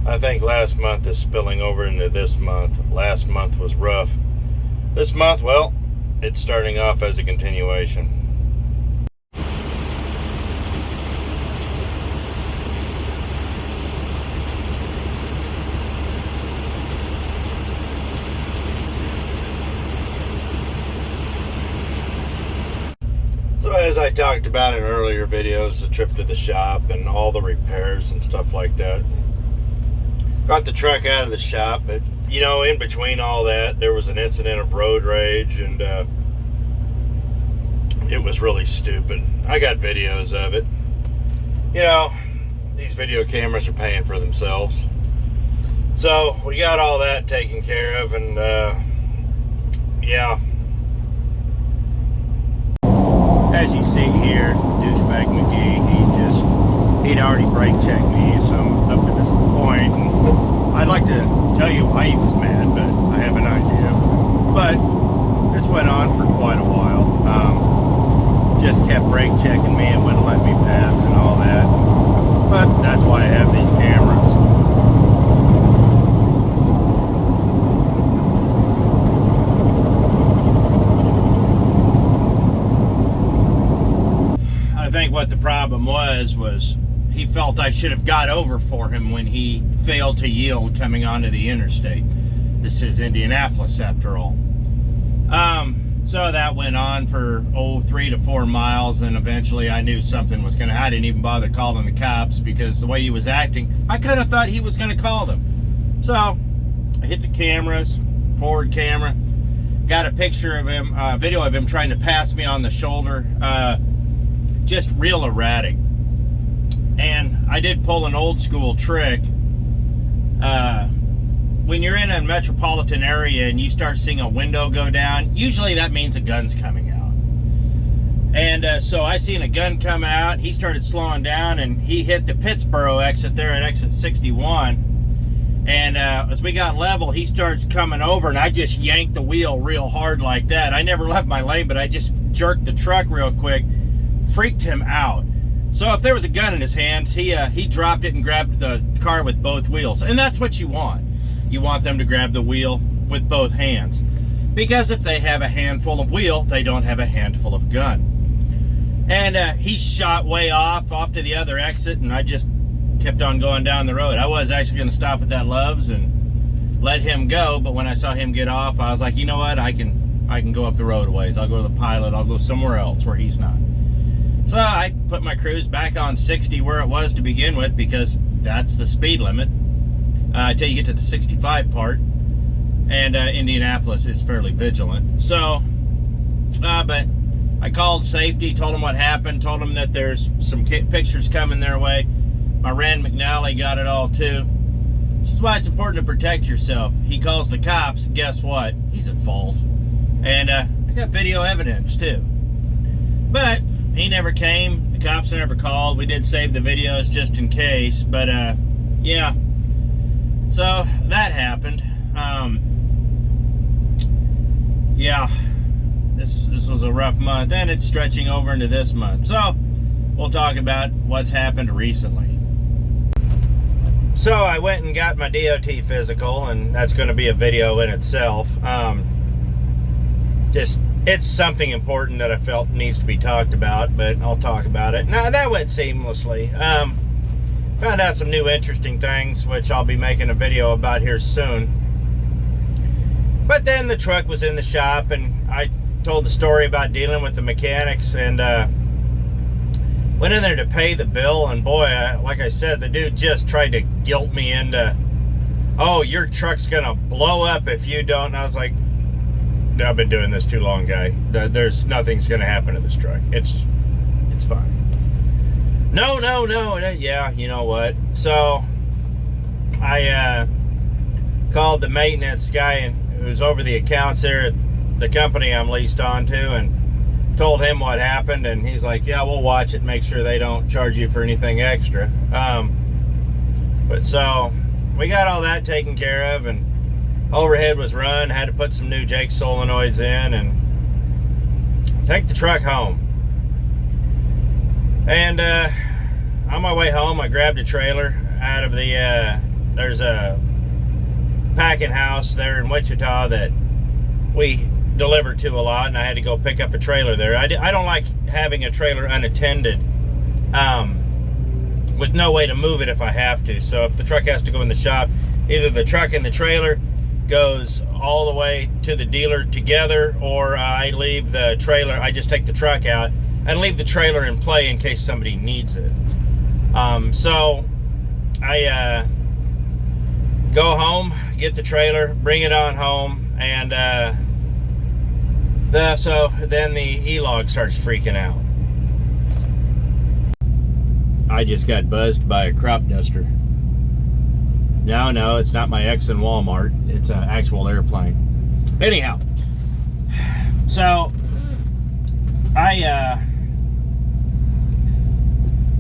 I think last month is spilling over into this month. Last month was rough. This month, well, it's starting off as a continuation. So as I talked about in earlier videos, the trip to the shop and all the repairs and stuff like that. Got the truck out of the shop, but you know, in between all that, there was an incident of road rage, and it was really stupid. I got videos of it. You know, these video cameras are paying for themselves. So we got all that taken care of, and yeah. As you see here, douchebag McGee, he'd already brake checked me, so I'm up to this point. And I'd like to tell you why he was mad, but I have an idea. But this went on for quite a while. Just kept brake checking me and wouldn't let me pass and all that. But that's why I have these cameras. I think what the problem was he felt I should have got over for him when he failed to yield coming onto the interstate. This is Indianapolis after all. So that went on for 3 to 4 miles, and eventually I knew something was gonna. I didn't even bother calling the cops because the way he was acting, I kind of thought he was gonna call them. So I hit the cameras, forward camera, got a picture of him, video of him trying to pass me on the shoulder. Just real erratic. And I did pull an old school trick. When you're in a metropolitan area and you start seeing a window go down, usually that means a gun's coming out. And so I seen a gun come out. He started slowing down, and he hit the Pittsburgh exit there at exit 61. And as we got level, he starts coming over, and I just yanked the wheel real hard like that. I never left my lane, but I just jerked the truck real quick, freaked him out. So if there was a gun in his hand, he dropped it and grabbed the car with both wheels. And that's what you want. You want them to grab the wheel with both hands. Because if they have a handful of wheel, they don't have a handful of gun. And he shot way off to the other exit, and I just kept on going down the road. I was actually going to stop at that Love's and let him go, but when I saw him get off, I was like, you know what, I can go up the road a ways. I'll go to the Pilot. I'll go somewhere else where he's not. So I put my cruise back on 60 where it was to begin with, because that's the speed limit until you get to the 65 part, and Indianapolis is fairly vigilant. So but I called safety, told them what happened, told them that there's some pictures coming their way. My Rand McNally got it all too. This is why it's important to protect yourself. He calls the cops, guess what, he's at fault. And I got video evidence too. But he never came, the cops never called. We did save the videos just in case, but yeah. So that happened. Yeah, this was a rough month, and it's stretching over into this month. So we'll talk about what's happened recently. So I went and got my DOT physical, and that's going to be a video in itself. It's something important that I felt needs to be talked about, but I'll talk about it. Now, that went seamlessly. Found out some new interesting things, which I'll be making a video about here soon. But then the truck was in the shop, and I told the story about dealing with the mechanics, and went in there to pay the bill, and boy, like I said, the dude just tried to guilt me into, oh, your truck's gonna blow up if you don't. And I was like, I've been doing this too long, guy. There's nothing's gonna happen to this truck. It's fine. No. Yeah, you know what? So I called the maintenance guy who's over the accounts there at the company I'm leased on to, and told him what happened, and he's like, yeah, we'll watch it, make sure they don't charge you for anything extra. But so we got all that taken care of, and overhead was run, had to put some new Jake solenoids in and take the truck home. And on my way home, I grabbed a trailer out of the there's a packing house there in Wichita that we deliver to a lot, and I had to go pick up a trailer there. I don't like having a trailer unattended, with no way to move it if I have to. So if the truck has to go in the shop, either the truck and the trailer goes all the way to the dealer together, or I leave the trailer, I just take the truck out and leave the trailer in play in case somebody needs it. So I go home, get the trailer, bring it on home, and so then the E-Log starts freaking out. I just got buzzed by a crop duster. No, it's not my ex in Walmart. It's an actual airplane. Anyhow, so I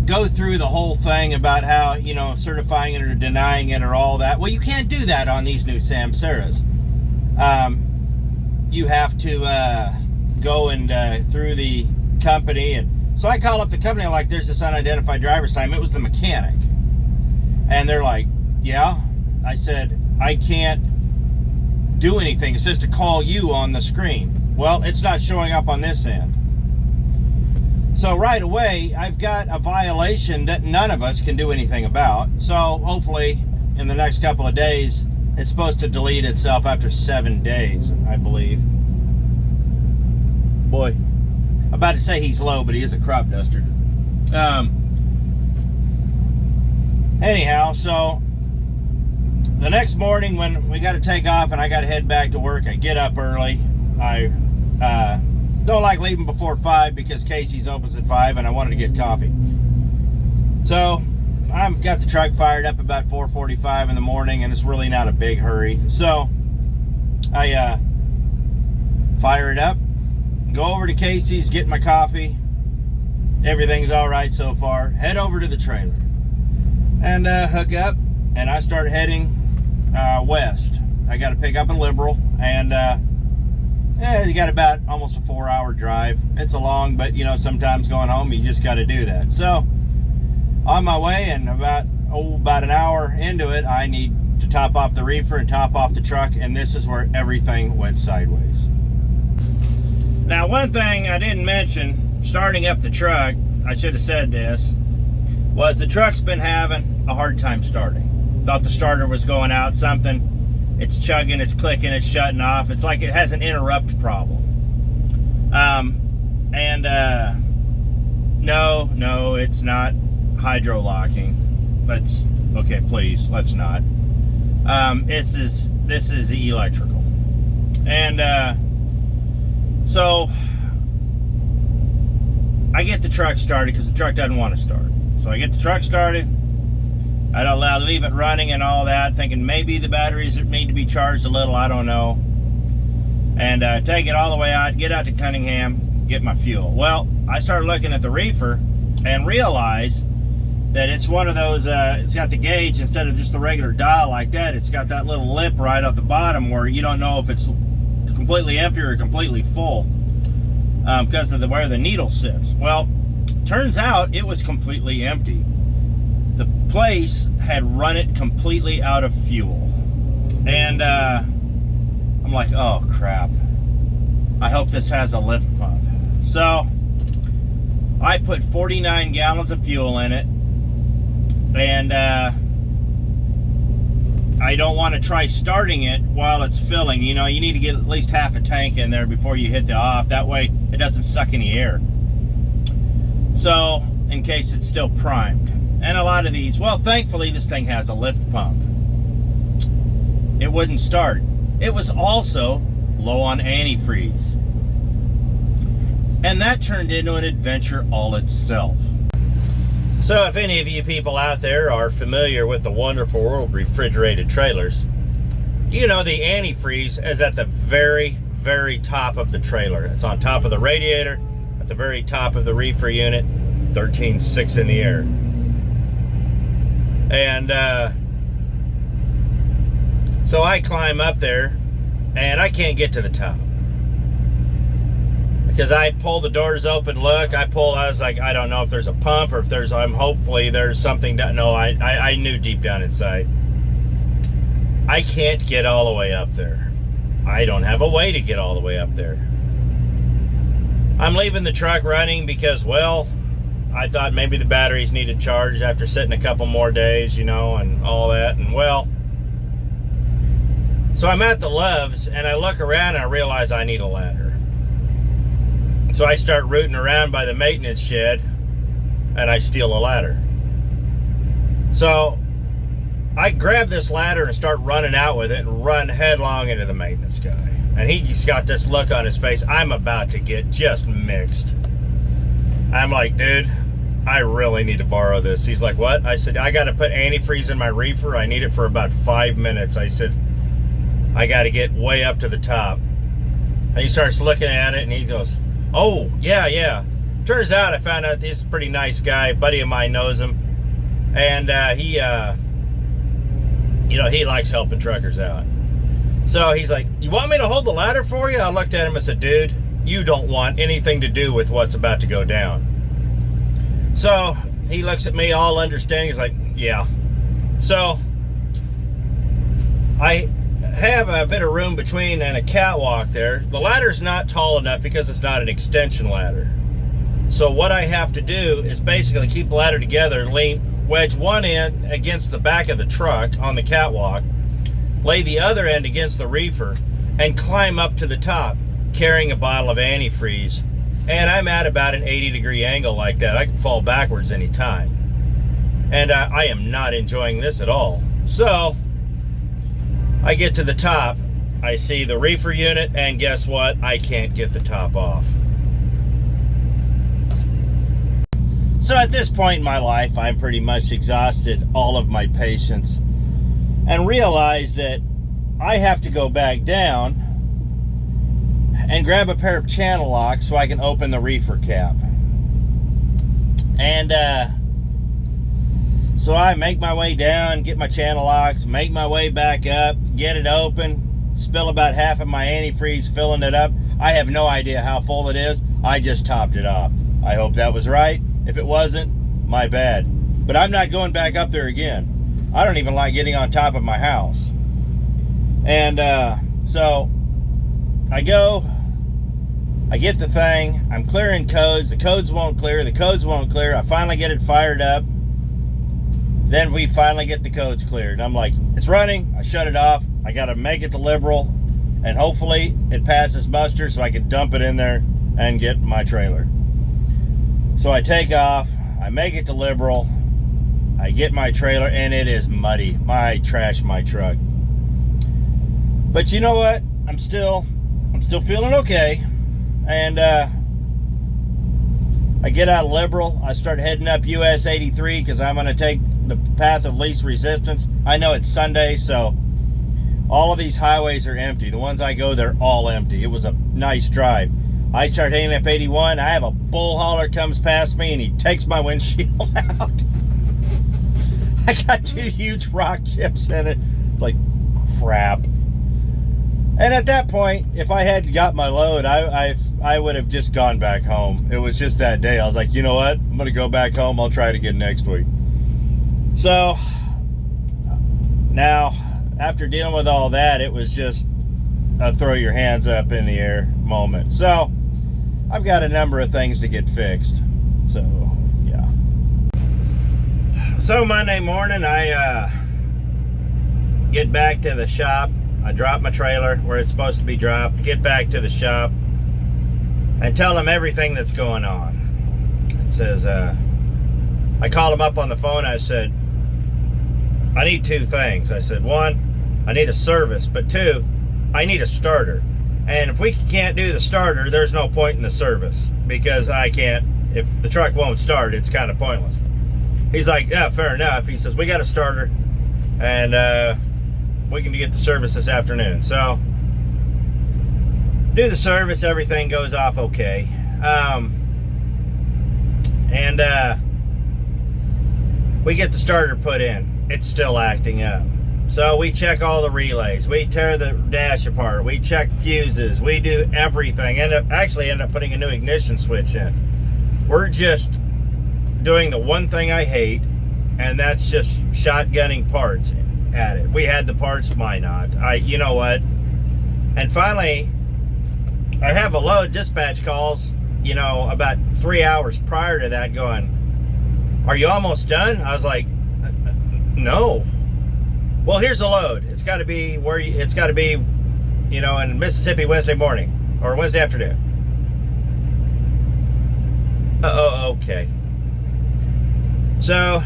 go through the whole thing about how, you know, certifying it or denying it or all that. Well, you can't do that on these new Samsaras. You have to go and through the company, and so I call up the company, like, there's this unidentified driver's time. It was the mechanic, and they're like, yeah. I said, I can't do anything. It says to call you on the screen. Well, it's not showing up on this end. So right away, I've got a violation that none of us can do anything about. So hopefully in the next couple of days, it's supposed to delete itself after 7 days, I believe. Boy, I'm about to say he's low, but he is a crop duster. Anyhow, so the next morning when we got to take off and I got to head back to work, I get up early. I don't like leaving before 5 because Casey's opens at 5 and I wanted to get coffee. So I've got the truck fired up about 4:45 in the morning, and it's really not a big hurry. So I fire it up, go over to Casey's, get my coffee. Everything's all right so far. Head over to the trailer and hook up, and I start heading west. I got to pick up a Liberal, and you got about almost a 4-hour drive. It's a long, but you know, sometimes going home you just got to do that. So on my way, and about an hour into it, I need to top off the reefer and top off the truck, and this is where everything went sideways. Now, one thing I didn't mention, starting up the truck, I should have said this, was the truck's been having a hard time starting. Thought the starter was going out something. It's chugging, it's clicking, it's shutting off. It's like it has an interrupt problem. No, it's not hydro locking. Okay, please, let's not. This is the electrical. And so I get the truck started because the truck doesn't want to start. So I get the truck started. I don't leave it running and all that, thinking maybe the batteries need to be charged a little, I don't know. And take it all the way out, get out to Cunningham, get my fuel. Well, I started looking at the reefer and realized that it's one of those, it's got the gauge, instead of just the regular dial like that, it's got that little lip right at the bottom where you don't know if it's completely empty or completely full, because of where the needle sits. Well, turns out it was completely empty. The place had run it completely out of fuel. And I'm like, oh crap, I hope this has a lift pump. So I put 49 gallons of fuel in it, and I don't want to try starting it while it's filling. You know, you need to get at least half a tank in there before you hit the off. That way it doesn't suck any air. So, in case it's still primed. And a lot of these, well, thankfully this thing has a lift pump. It wouldn't start. It was also low on antifreeze. And that turned into an adventure all itself. So if any of you people out there are familiar with the wonderful world refrigerated trailers, you know the antifreeze is at the very, very top of the trailer. It's on top of the radiator, at the very top of the reefer unit, 13.6 in the air. And so I climb up there, and I can't get to the top. Because I pull the doors open, look, I was like, I don't know if there's a pump or if hopefully there's something that, no, I knew deep down inside. I can't get all the way up there. I don't have a way to get all the way up there. I'm leaving the truck running because, well, I thought maybe the batteries needed charged after sitting a couple more days, you know, and all that. And well, so I'm at the Loves and I look around and I realize I need a ladder. So I start rooting around by the maintenance shed and I steal a ladder. So I grab this ladder and start running out with it and run headlong into the maintenance guy. And he's got this look on his face. I'm about to get just mixed. I'm like, dude, I really need to borrow this. He's like, what? I said, I got to put antifreeze in my reefer. I need it for about 5 minutes. I said, I got to get way up to the top. And he starts looking at it and he goes, oh, yeah. Turns out I found out this is a pretty nice guy. A buddy of mine knows him. And he likes helping truckers out. So he's like, you want me to hold the ladder for you? I looked at him and said, dude, you don't want anything to do with what's about to go down. So he looks at me all understanding. He's like, yeah. So I have a bit of room between and a catwalk there. The ladder's not tall enough because it's not an extension ladder. So what I have to do is basically keep the ladder together, wedge one end against the back of the truck on the catwalk, lay the other end against the reefer, and climb up to the top carrying a bottle of antifreeze. And I'm at about an 80-degree angle like that. I can fall backwards anytime. And I am not enjoying this at all. So I get to the top, I see the reefer unit, and guess what? I can't get the top off. So at this point in my life, I'm pretty much exhausted all of my patience and realize that I have to go back down and grab a pair of channel locks so I can open the reefer cap. And so I make my way down, get my channel locks, make my way back up, get it open, spill about half of my antifreeze, filling it up. I have no idea how full it is. I just topped it off. I hope that was right. If it wasn't, my bad. But I'm not going back up there again. I don't even like getting on top of my house. And so I go, I get the thing, I'm clearing codes, the codes won't clear, I finally get it fired up. Then we finally get the codes cleared. And I'm like, it's running, I shut it off, I gotta make it to liberal, and hopefully it passes muster so I can dump it in there and get my trailer. So I take off, I make it to liberal, I get my trailer, and it is muddy. I trash my truck. But you know what? I'm still feeling okay. And I get out of liberal, I start heading up US 83 because I'm gonna take the path of least resistance. I know it's Sunday, so all of these highways are empty. The ones I go, they're all empty. It was a nice drive. I start heading up 81. I have a bull hauler comes past me and he takes my windshield out. I got 2 huge rock chips in it. It's like crap. And at that point, if I hadn't got my load, I would have just gone back home. It was just that day. I was like, you know what? I'm gonna go back home. I'll try it again next week. So now, after dealing with all that, it was just a throw your hands up in the air moment. So I've got a number of things to get fixed. So yeah. So Monday morning, I get back to the shop. I drop my trailer where it's supposed to be dropped, get back to the shop, and tell them everything that's going on. It says, I called them up on the phone. I said, I need 2 things. I said, 1, I need a service, but 2, I need a starter. And if we can't do the starter, there's no point in the service because I can't, if the truck won't start, it's kind of pointless. He's like, yeah, fair enough. He says, we got a starter and we can get the service this afternoon. So do the service, everything goes off okay. We get the starter put in. It's still acting up. So we check all the relays, we tear the dash apart, we check fuses, we do everything. End up putting a new ignition switch in. We're just doing the one thing I hate, and that's just shotgunning parts. at it. We had the parts, why not? You know what? And finally, I have a load dispatch calls, you know, about 3 hours prior to that going, are you almost done? I was like, no. Well, here's the load. It's got to be it's got to be, you know, in Mississippi Wednesday morning or Wednesday afternoon. Okay. So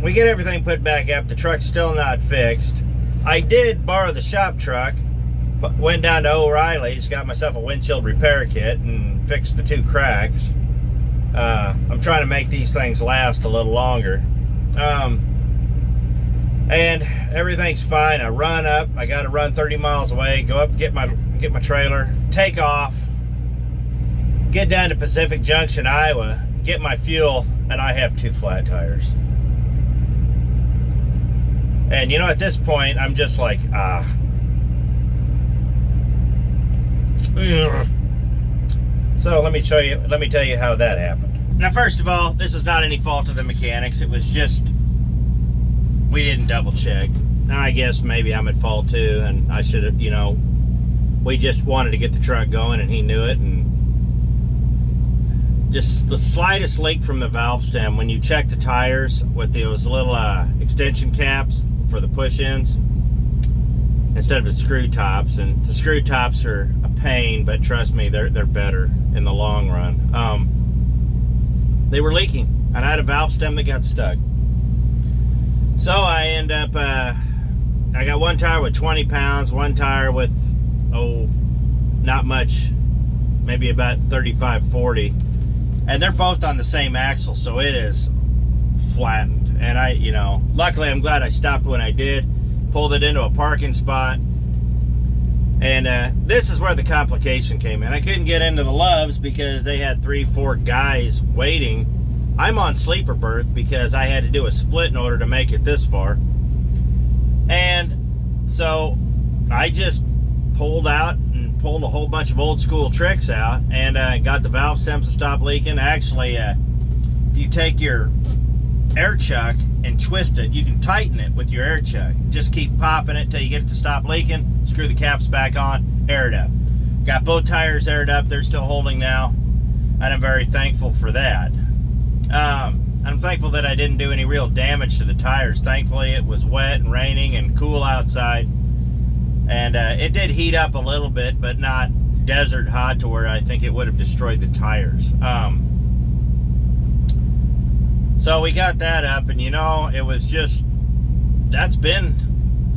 we get everything put back up. The truck's still not fixed. I did borrow the shop truck, but went down to O'Reilly's, got myself a windshield repair kit and fixed the 2 cracks. I'm trying to make these things last a little longer. And everything's fine. I run up. I got to run 30 miles away, go up, get my trailer, take off, get down to Pacific Junction, Iowa, get my fuel, and I have 2 flat tires. And you know, at this point, I'm just like, So let me tell you how that happened. Now, first of all, this is not any fault of the mechanics. It was just, we didn't double check. Now, I guess maybe I'm at fault too, and I should have, you know, we just wanted to get the truck going and he knew it, and just the slightest leak from the valve stem, when you check the tires with those little extension caps for the push-ins instead of the screw tops, and the screw tops are a pain, but trust me, they're better in the long run. They were leaking, and I had a valve stem that got stuck. So I end up, I got one tire with 20 pounds, one tire with, not much, maybe about 35, 40. And they're both on the same axle, so it is flattened. And you know, luckily I'm glad I stopped when I did, pulled it into a parking spot. And this is where the complication came in. I couldn't get into the Loves because they had 3-4 guys waiting. I'm on sleeper berth because I had to do a split in order to make it this far. And so I just pulled out and pulled a whole bunch of old school tricks out, and got the valve stems to stop leaking. Actually, if you take your air chuck and twist it, you can tighten it with your air chuck. Just keep popping it till you get it to stop leaking. Screw the caps back on, air it up. Got both tires aired up. They're still holding now, and I'm very thankful for that. I'm thankful that I didn't do any real damage to the tires. Thankfully, it was wet and raining and cool outside, and it did heat up a little bit, but not desert hot to where I think it would have destroyed the tires. So we got that up, and you know, it was just, that's been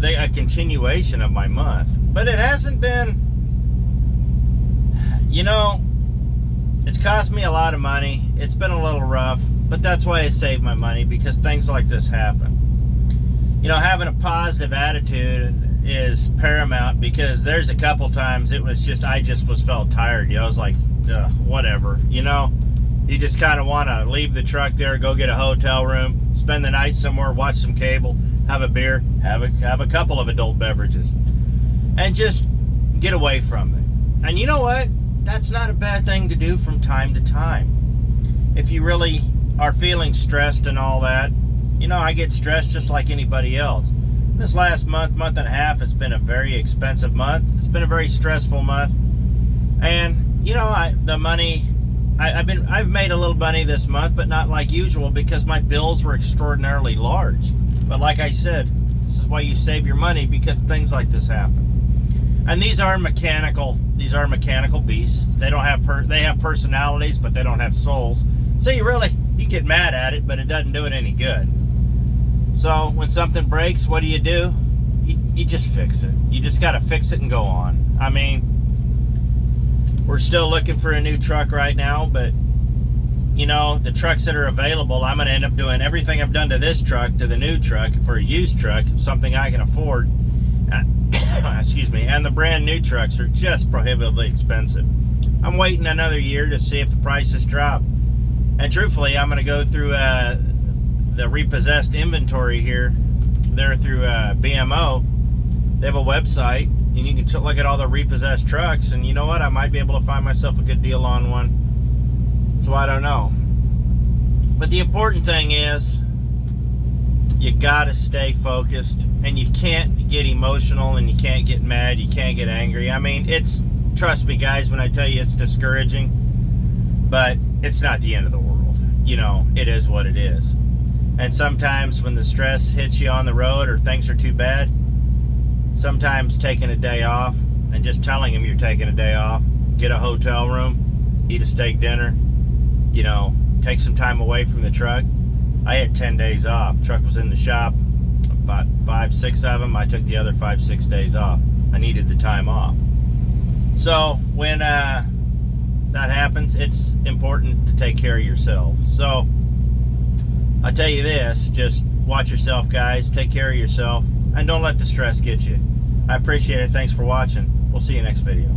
a continuation of my month. But it hasn't been, you know, it's cost me a lot of money. It's been a little rough, but that's why I save my money, because things like this happen. You know, having a positive attitude is paramount, because there's a couple times it was just, I just felt tired. You know, I was like, whatever, you know. You just kind of want to leave the truck there, go get a hotel room, spend the night somewhere, watch some cable, have a beer, have a couple of adult beverages, and just get away from it. And you know what? That's not a bad thing to do from time to time. If you really are feeling stressed and all that, you know, I get stressed just like anybody else. This last month and a half has been a very expensive month. It's been a very stressful month. And, you know, I've made a little money this month, but not like usual, because my bills were extraordinarily large. But like I said, this is why you save your money, because things like this happen. And these are mechanical beasts. They have personalities, but they don't have souls. So you get mad at it, but it doesn't do it any good. So when something breaks, what do? You just fix it. You just got to fix it and go on. I mean, we're still looking for a new truck right now, but you know, the trucks that are available, I'm going to end up doing everything I've done to this truck to the new truck for a used truck, something I can afford. Excuse me. And the brand new trucks are just prohibitively expensive. I'm waiting another year to see if the prices drop. And truthfully, I'm going to go through the repossessed inventory here. They're through BMO. They have a website, and you can look at all the repossessed trucks, and you know what? I might be able to find myself a good deal on one. So I don't know. But the important thing is, You gotta stay focused, and you can't get emotional, and you can't get mad, you can't get angry. I mean, trust me guys when I tell you it's discouraging, but it's not the end of the world. You know, it is what it is. And sometimes when the stress hits you on the road or things are too bad, sometimes taking a day off and just telling them you're taking a day off, get a hotel room, eat a steak dinner, you know, take some time away from the truck. I had 10 days off. Truck was in the shop, about 5-6 of them. I took the other 5-6 days off. I needed the time off. So when that happens, it's important to take care of yourself. So I tell you this, just watch yourself guys, take care of yourself, and don't let the stress get you. I appreciate it. Thanks for watching. We'll see you next video.